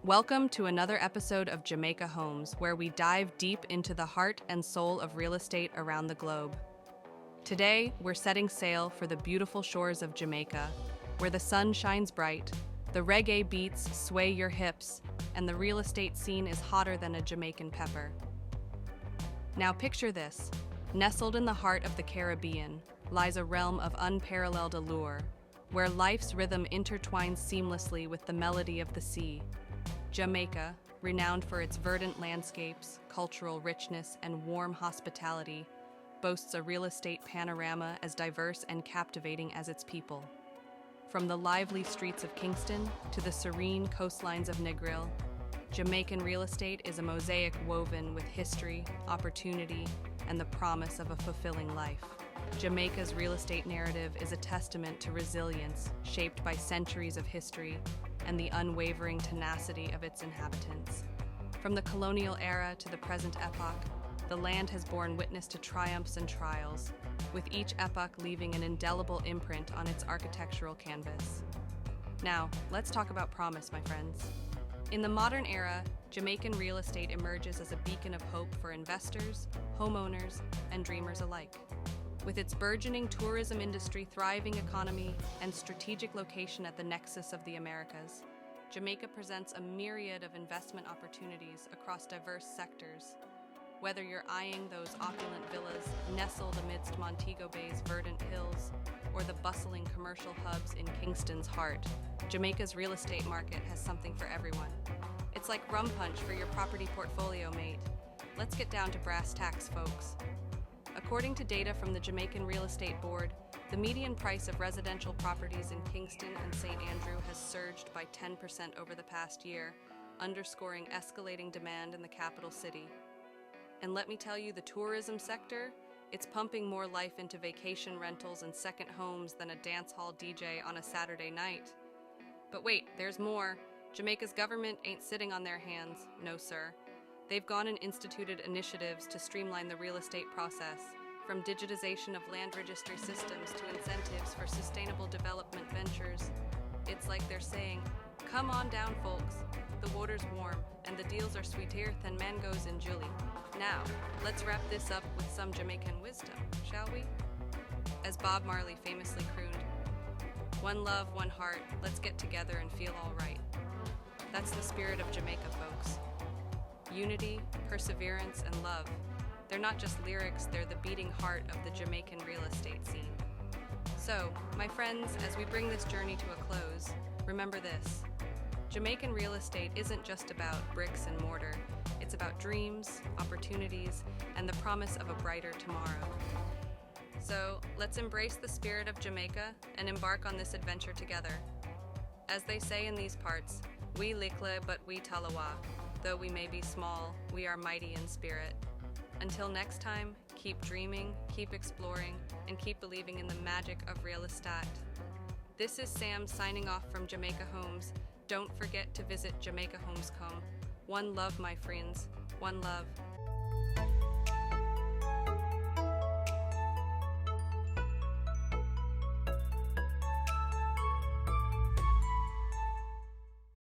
Welcome to another episode of Jamaica Homes, where we dive deep into the heart and soul of real estate around the globe. Today, we're setting sail for the beautiful shores of Jamaica, where the sun shines bright, the reggae beats sway your hips, and the real estate scene is hotter than a Jamaican pepper. Now picture this. Nestled in the heart of the Caribbean lies a realm of unparalleled allure, where life's rhythm intertwines seamlessly with the melody of the sea. Jamaica, renowned for its verdant landscapes, cultural richness, and warm hospitality, boasts a real estate panorama as diverse and captivating as its people. From the lively streets of Kingston to the serene coastlines of Negril, Jamaican real estate is a mosaic woven with history, opportunity, and the promise of a fulfilling life. Jamaica's real estate narrative is a testament to resilience shaped by centuries of history and the unwavering tenacity of its inhabitants. From the colonial era to the present epoch, the land has borne witness to triumphs and trials, with each epoch leaving an indelible imprint on its architectural canvas. Now, let's talk about promise, my friends. In the modern era, Jamaican real estate emerges as a beacon of hope for investors, homeowners, and dreamers alike. With its burgeoning tourism industry, thriving economy, and strategic location at the nexus of the Americas, Jamaica presents a myriad of investment opportunities across diverse sectors. Whether you're eyeing those opulent villas nestled amidst Montego Bay's verdant hills, or the bustling commercial hubs in Kingston's heart, Jamaica's real estate market has something for everyone. It's like rum punch for your property portfolio, mate. Let's get down to brass tacks, folks. According to data from the Jamaican Real Estate Board, the median price of residential properties in Kingston and St. Andrew has surged by 10% over the past year, underscoring escalating demand in the capital city. And let me tell you, the tourism sector, it's pumping more life into vacation rentals and second homes than a dance hall DJ on a Saturday night. But wait, there's more. Jamaica's government ain't sitting on their hands, no sir. They've gone and instituted initiatives to streamline the real estate process, from digitization of land registry systems to incentives for sustainable development ventures. It's like they're saying, come on down, folks. The water's warm, and the deals are sweeter than mangoes in Julie. Now, let's wrap this up with some Jamaican wisdom, shall we? As Bob Marley famously crooned, one love, one heart, let's get together and feel all right. That's the spirit of Jamaica, folks. Unity, perseverance, and love. They're not just lyrics, they're the beating heart of the Jamaican real estate scene. So, my friends, as we bring this journey to a close, remember this. Jamaican real estate isn't just about bricks and mortar. It's about dreams, opportunities, and the promise of a brighter tomorrow. So, let's embrace the spirit of Jamaica and embark on this adventure together. As they say in these parts, we likle but we talawa. Though we may be small, we are mighty in spirit. Until next time, keep dreaming, keep exploring, and keep believing in the magic of real estate. This is Sam signing off from Jamaica Homes. Don't forget to visit JamaicaHomes.com. One love, my friends. One love.